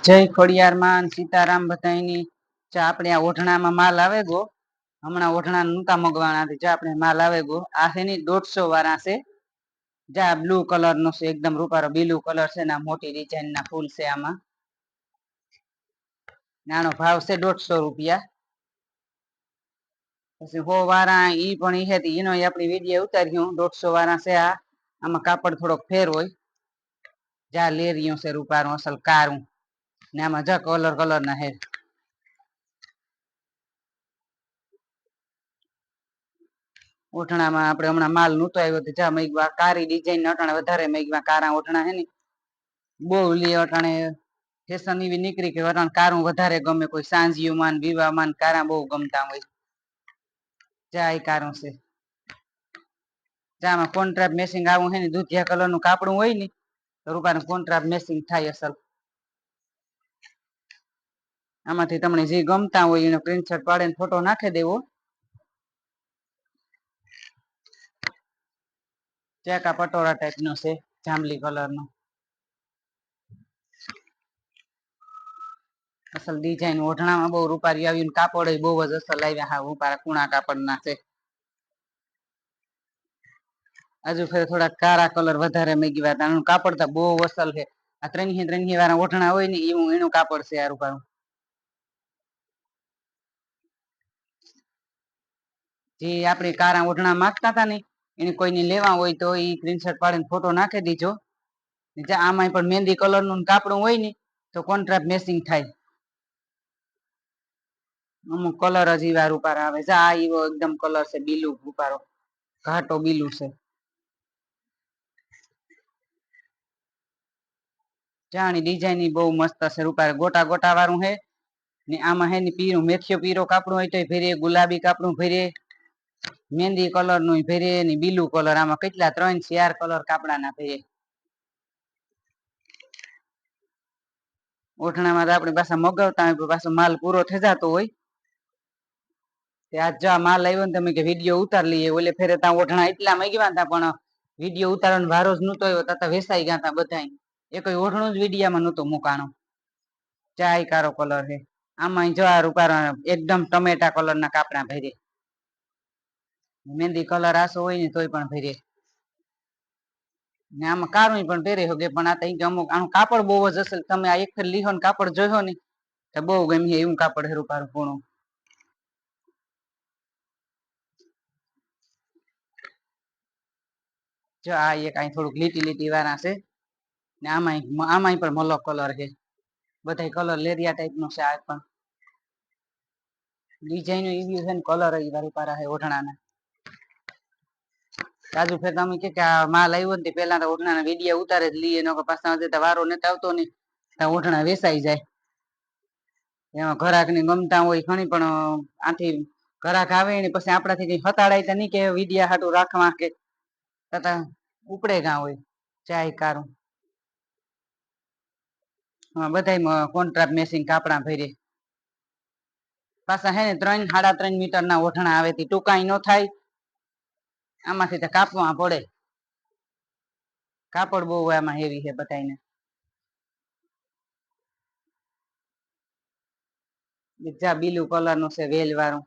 જય ખોડિયારમાં સીતારામ બધાની જા આપણે આ ઓઢણામાં માલ આવે ગો હમણાં ઓઢણા નતા મગવાના જા આપણે માલ આવે ગો આ છે ની 150 વાળા છે જા બ્લુ કલર નો છે એકદમ રૂપારો બ્લુ કલર છે ને મોટી ડિઝાઇન ના ફૂલ છે આમાં નાનો ભાવ છે 150 રૂપિયા પછી હો વાળા ઈ પણ ઈ હતી એનો આપણી વિડીયો ઉતાર્યું 150 વાળા છે આ આમાં કાપડ થોડોક ફેર હોય જા લેરિયું છે રૂપારું અસલ કારું ને આમાં જા કલર કલર ના હે ઓઠણામાં આપણે હમણાં માલ નતો આવ્યો તો જા મેઘવા કારી ડિઝાઇન અટાણે વધારે મેઘવા કારા ઓઠણા હે ને બહુ લી અટાણે ફેશન એવી નીકળી કે અટાણે કારું વધારે ગમે કોઈ સાંજિયું માન વિવાહ માન કારા બહુ ગમતા હોય જા એ કારું છે જામાં કોન્ટ્રાક્ટ મેચિંગ આવું હે ને દૂધિયા કલર નું કાપડું હોય ને તો રૂપાનું કોન્ટ્રાક્ટ મેચિંગ થાય અસલ આમાંથી તમને જે ગમતા હોય એનો સ્ક્રીનશોટ પાડીને ફોટો નાખી દેવો ચેકા પટોળા ટાઈપ નો છે જાંબલી કલર નો અસલ ડિઝાઇન ઓઢણામાં બહુ રૂપારી આવ્યું કાપડ બહુ જ અસલ આવ્યા હા રૂપારા કુણા કાપડ ના છે હજુ ફેર થોડા કાળા કલર વધારે મેગી વાત આનું કાપડ તો બહુ અસલ છે આ ત્રણહી વાળા ઓઢણા હોય ને એવું એનું કાપડ છે આ રૂપારું જે આપણે કારા ઓઢણા માંગતા હતા ને એને કોઈને લેવા હોય તો એ સ્ક્રીનશોટ પાડીને ફોટો નાખી દીજો આમાં પણ મહેંદી કલર નું કાપડું હોય ને તો કોન્ટ્રાસ્ટ મેચિંગ થાય અમુક કલર જ એવા રૂપારા આવે જા આ એવો એકદમ કલર છે બીલુ રૂપારો ઘાટો બીલું છે જાણી ડિઝાઇન બહુ મસ્ત છે રૂપારે ગોટા ગોટા વાળું હે ને આમાં હે ને પીરું મેથીયો પીરો કાપડું હોય તો ભેરે ગુલાબી કાપડું ભેરે મહેંદી કલર નું ભેરે ને બીલુ કલર આમાં કેટલા 3-4 કલર કાપડા ના ભેરે ઓઠણામાં આપણે પાછા મગાવતા હોય પાછો માલ પૂરો થઈ જતો હોય આજ જો માલ આવ્યો ને તમે કે વિડીયો ઉતાર લઈએ ઓલે ફેરે ત્યાં ઓઢણા એટલા મગવા હતા પણ વિડીયો ઉતારવાનો વારો જ નતો આવ્યો તા વેસાઈ ગયા હતા બધા એ કોઈ ઓઢણું જ વિડીયામાં નતો મુકાણો ચાય કારો કલર છે આમાં જો આ રૂપારો એકદમ ટમેટા કલર ના કાપડા ભેરે મહેંદી કલર આસો હોય ને તોય પણ ભેરે ને આમાં કારું પણ પહેરે હોગે પણ આ અમુક આનું કાપડ બહુ જ અસલ તમે આ એક લીહો ને કાપડ જોયો ને તો બહુ ગમી એવું કાપડ હેરું પારું પૂણું જો આ એક અહીં થોડુંક લીટી લીટી વાળા છે ને આમાંય પણ મલો કલર છે બધા કલર લેરિયા ટાઈપ નું છે આ પણ ડિઝાઇન એવી છે ને કલર વારી પારા છે ઓઢણાના રાજુ ફેર તમે કે માલ આવ્યો ને પેલા તો ઓઢણા વિડીયો ઉતારે જ લઈએ પાછા વારો નથી આવતો ને ત્યાં ઓઢણા વેસાઈ જાય એમાં ઘરાક ને ગમતા હોય ઘણી પણ આથી ઘરાક આવે ને પછી આપડાથી કઈ હતાડાય તો નહી કે વિડિયા હાટું રાખવા કે તથા ઉપડે ગા હોય ચાય કારું હા બધા કોન્ટ્રાક્ટ મેચિંગ કાપડા ભેરે પાછા હે ને 3-3.5 મીટર ના ઓઢણા આવે ટૂંકાઈ નો થાય આમાંથી તો કાપવા પડે કાપડ બહુ આમાં હેવી છે બધાને બીજા બીલુ કલર નું છે વેલ વાળું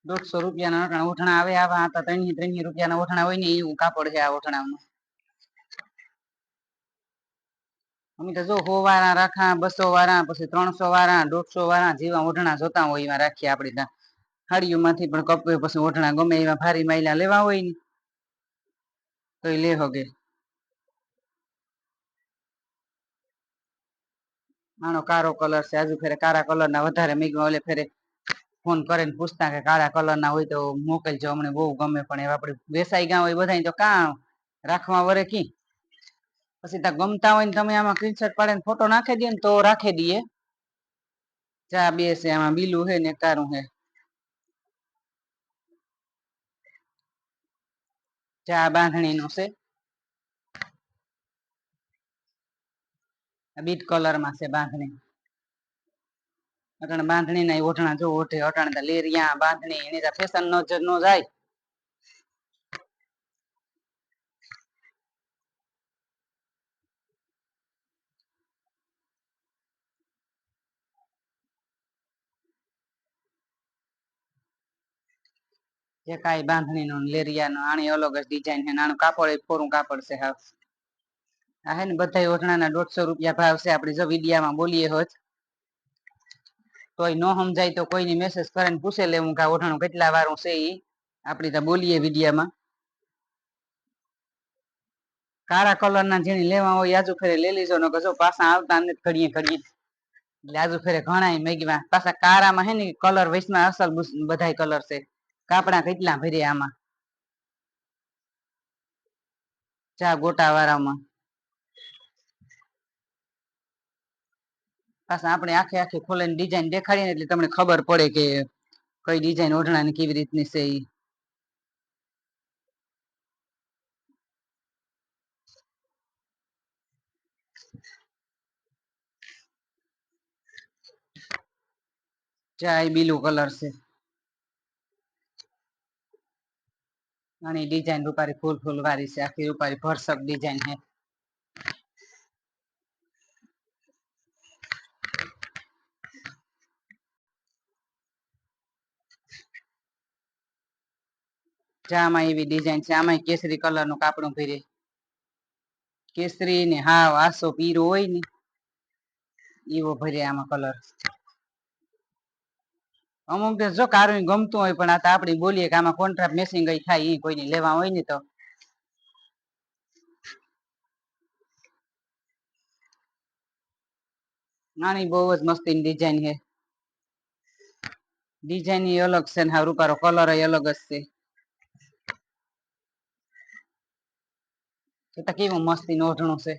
150 રૂપિયા ના ઓઢણા આવે આવા હતા 3 રૂપિયા ના ઓઢણા હોય ને એવું કાપડ છે આ ઓઢણામાં અમે તો જો 100 વાળા રાખા 200 વાળા પછી 300 વાળા 150 વાળા જેવા ઓઢણા જોતા હોય એમાં રાખીએ આપડે ત્યાં હાડીઓ માંથી પણ કપે પછી ઓઢણા ગમે એવા ભારી માયલા લેવા હોય ને તો લે હોગે આનો કારો કલર છે આજુ ફેરે કાળા કલર ના વધારે મેઘવા ઓલે ફેરે ફોન કરીને પૂછતા કે કાળા કલર ના હોય તો મોકલજો અમને બહુ ગમે પણ એ આપડે વેસાઈ ગયા હોય બધા તો કાં રાખવા વરે કી પછી ત્યાં ગમતા હોય ને તમે આમાં સ્ક્રીનશોટ પાડીને ફોટો નાખી દો ને તો રાખી દઈએ ચા બે છે આમાં બીલું હે ને કારું હે ચા બાંધણી નું છે બીટ કલર માં છે બાંધણી અટાણે બાંધણી ના ઓઢણા જો ઓઢે અટાણે લેરિયા બાંધણી એની ફેશન ન જાય જે કાંઈ બાંધણીનો લેરિયાનો આની અલગ જ ડિઝાઇન છે, આનું કાપડ એ ફોરું કાપડ છે. હા આ હે ને બધા ઓઢણાના 150 રૂપિયા ભાવ છે. આપણે જો વિડીયામાં બોલીએ હોત તોય ન સમજાય તો કોઈની મેસેજ કરીને પૂછે લેવું કે આ ઓઢણું કેટલા વાળું છે. એ આપણે તો બોલીએ વિડીયામાં. કાળા કલરના જેને લેવા હોય આજુ ફેરે લઈ લીજો, ને જો પાછા આવતા નથી ઘડીએ ઘડીએ. એટલે આજુ ફેરે ઘણા મેગીમાં પાછા કાળામાં હે ને કલર વૈશમાં અસલ બધા કલર છે. કાપડા કેટલા ભર્યા આમાં ચા ગોટા વાળામાં. પાછા આપણે આખે આખી ખોલીને ડિઝાઇન દેખાડીએ ને એટલે તમને ખબર પડે કે કઈ ડિઝાઇન ઓઢણાની કેવી રીતની છે. એ ચા બીલું કલર છે. આની ડિઝાઇન રૂપારી ફૂલ ફૂલ વાળી છે. આખી રૂપારી ભરસક ડિઝાઇન છે. ચામાં એવી ડિઝાઇન છે. આમાં કેસરી કલર નું કાપડું ભરે, કેસરી ને હાવ આસો પીરો હોય ને એવો ભરે આમાં કલર. અમુક જો કારું ગમતું હોય, પણ આ આપડી બોલીએ કે આમાં કોન્ટ્રાક્ટ મેસિંગ થાય એ કોઈને લેવા હોય ને તો. નાની બહુ જ મસ્તી ડિઝાઇન છે. ડિઝાઇન એ અલગ છે ને હા રૂપારો કલર એ અલગ જ છે. તો કેવું મસ્તી ઓઢણું છે.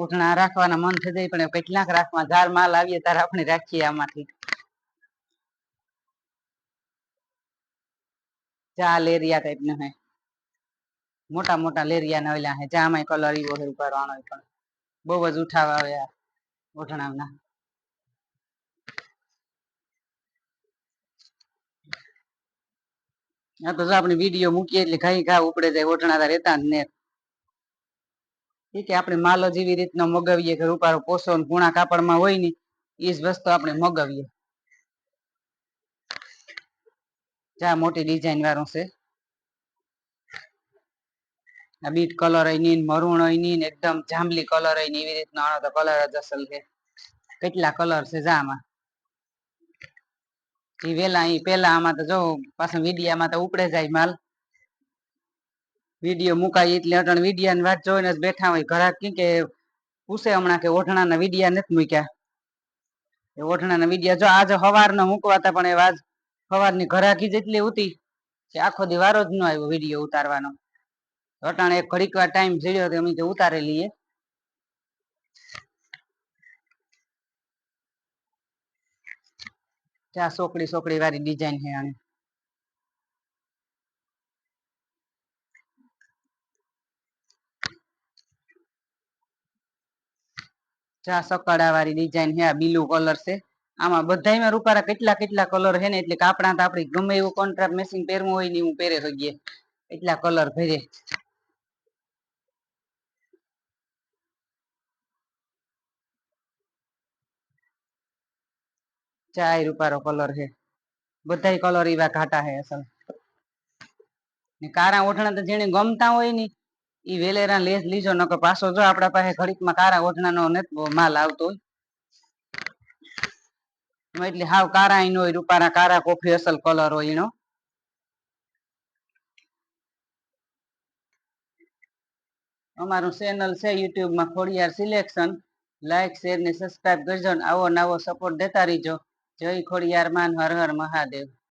ઓઢણા રાખવાના મન થઈ જાય, પણ કેટલાક રાખવા જાર માલ આવીએ ત્યારે આપણે રાખીએ. આમાંથી ચા લેરિયા ટાઈપ નો હે, મોટા મોટા લેરિયા ના ઓલા હે. ચામાં કલર એવો હે ઉપાડવાનો પણ બહુ જ ઉઠાવા આવે ઓઢણાના. હા તો આપણે વિડીયો મૂકીએ એટલે ઘાઈ ઘા ઉપડે જાય. ઓઢણા રહેતા ને કે આપણે માલ જ એવી રીતના મગાવીએ કે રૂપારો પોસો પૂણા કાપડમાં હોય ને એ જ વસ્તુ આપણે મગાવીએ. ચા મોટી ડિઝાઇન વાળું છે. આ બીટ કલર ની મરૂણ ની એકદમ જાંબલી કલર હોય ને એવી રીતનો આનો તો કલર જ અસલ છે. કેટલા કલર છે જામાં. વેલા અહી પેલા આમાં તો જો પાછા મીડિયામાં તો ઉપડે જાય માલ. વિડીયો મુકાય એટલે અટણ વિડિયાની વાત જોઈને જ બેઠા હોય. ઘરાક કે પૂછે હમણાં કે ઓઢણાના વિડિયા નથી મૂક્યા. ઓઢણાના વિડિયા જો આજે સવારના મૂકવા હતા, પણ એ આજ સવારની ઘરાકી જેટલી હતી કે આખો દી વારો જ ન આવ્યો વિડીયો ઉતારવાનો. અટાણે એક ઘડીક વાર ટાઈમ જડ્યો અમે તો ઉતારી લઈએ. ચા સોકડી સોકડી વાળી ડિઝાઇન છે. આની ચા સકડા વાળી ડિઝાઇન છે. આ બીલું કલર છે. આમાં બધામાં રૂપારા કેટલા કેટલા કલર છે ને, એટલે કાપડા તો આપડે ગમે એવું કોન્ટ્રાક્ટ મેચિંગ પહેરવું હોય ને એવું પહેરી શકીએ. એટલા કલર ભરે. ચા રૂપારો કલર છે. બધા કલર એવા ઘાટા છે અસલ. કારા ઓઢણા તો જેને ગમતા હોય ને ઈ વેલેરા લેસ લીજો. ન પાછો જો આપડા પાસે ઘડીકમાં કારા ઓઢણા નો માલ આવતો હોય. એટલે હાવ કારા ન હોય રૂપારા કારા કોફી અસલ કલર હોય એનો. અમારું ચેનલ છે યુટ્યુબમાં ખોડિયાર સિલેક્શન. લાઈક શેર ને સબસ્ક્રાઈબ કરજો. આવો નવો સપોર્ટ દેતા રહીજો. જય ખોડિયાર માન. હર હર મહાદેવ.